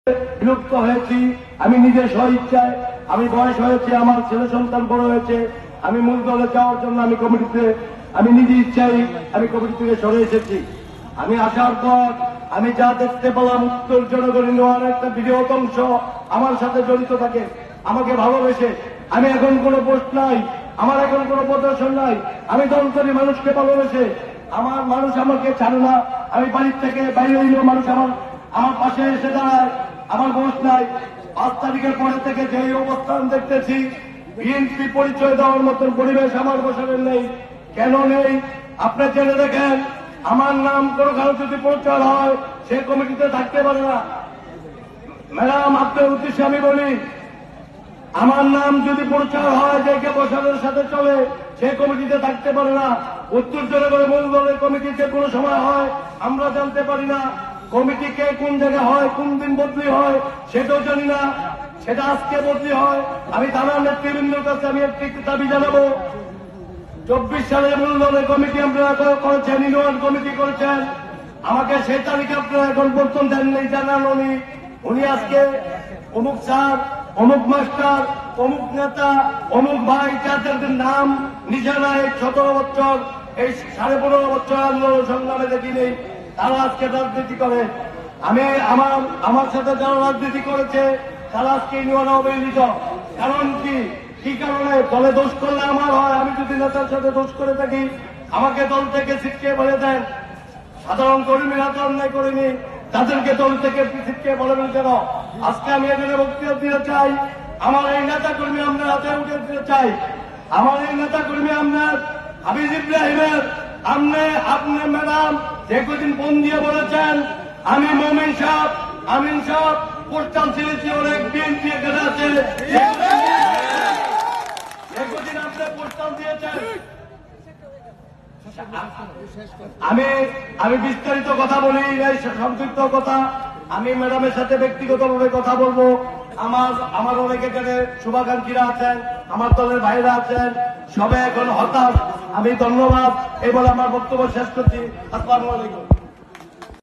বিলুপ্ত হয়েছি। আমি নিজে স্বইচ্ছায়, আমি বয়স হয়েছে, আমার ছেলে সন্তান বড় হয়েছে, আমি মূল দলে যাওয়ার জন্য আমি নিজে ইচ্ছাই আমি কমিটি থেকে সরে এসেছি। আমি আসার পর আমি যা দেখতে পেলাম, উত্তর জনগণী নেওয়ার একটা বৃহৎ অংশ আমার সাথে জড়িত থাকে, আমাকে ভালোবেসে। আমি এখন কোনো পোস্ট নাই, আমার এখন কোনো প্রদর্শন নাই, আমি দল করি মানুষকে ভালোবেসে। আমার মানুষ আমাকে ছাড়ে না, আমি বাড়ির থেকে বাইরে হইলেও মানুষ আমার পাশে এসে দাঁড়ায়। আমার বয়স নাই। 5 তারিখের পরে থেকে যে অবস্থান দেখতেছি, বিএনপি পরিচয় দেওয়ার মতন পরিবেশ আমার বছরের নেই। কেন নেই আপনি জেনে দেখেন। আমার নাম কোনোখানে যদি প্রচার হয়, সে কমিটিতে থাকতে পারে না। ম্যাডাম, আপনার উদ্দেশ্যে আমি বলি, আমার নাম যদি প্রচার হয়, যে কে বছরের সাথে চলে, সে কমিটিতে থাকতে পারে না। উত্তর জনগণের মূল দলের কমিটিতে কোনো সময় হয় আমরা জানতে পারি না। কমিটি কে কোন জায়গায় হয়, কোন দিন বদলি হয়, সেটাও জানি না। সেটা আজকে বদলি হয়। আমি থানার নেতৃবৃন্দের কাছে আমি একটি দাবি জানাবো। 24 সালে মূল দলের কমিটি আপনারা করেছেন, ইউনিয়ন কমিটি করেছেন, আমাকে সেই তালিকা আপনারা এখন পর্যন্ত দেননি, জানাননি। উনি আজকে অমুক স্যার, অমুক মাস্টার, অমুক নেতা, অমুক ভাই, যাদের নাম নিশানায় 17 বছর, এই 15.5 বছর আন্দোলন সংগ্রামে দেখিনি, তারা আজকে রাজনীতি করে। আমি আমার সাথে যারা রাজনীতি করেছে, তারা আজকে ইউনিয়নে অবহেলিত। কারণ কি কারণে? দলে দোষ করলে আমার হয়। আমি যদি নেতার সাথে দোষ করে থাকি, আমাকে দল থেকে ছিটকে বলে দেন। সাধারণ কর্মীরা তো অন্যায় করেনি, তাদেরকে দল থেকে ছিটকে বলেন কেন? আজকে আমি এখানে বক্তব্য দিতে চাই, আমার এই নেতা কর্মী আপনার হাতে উঠে দিতে চাই। আমার এই নেতা কর্মী আপনার হাবিজ ইব্রাহিমের আপনি ম্যাডাম যে কদিন ফোন দিয়ে বলেছেন, আমি আমিন সাহেব পোস্টাল ছিলেছি, অনেক বিএনপি এখানে আছে, একদিন আপনি পোস্টাল দিয়েছেন। আমি বিস্তারিত কথা বলি, সংক্ষিপ্ত কথা। আমি ম্যাডামের সাথে ব্যক্তিগতভাবে কথা বলবো। আমার অনেক এখানে শুভাকাঙ্ক্ষীরা আছেন, আমার দলের ভাইরা আছেন, সবাই এখন হতাশ। আমি ধন্যবাদ এই বলে আমার বক্তব্য শেষ করছি। আসসালামু আলাইকুম।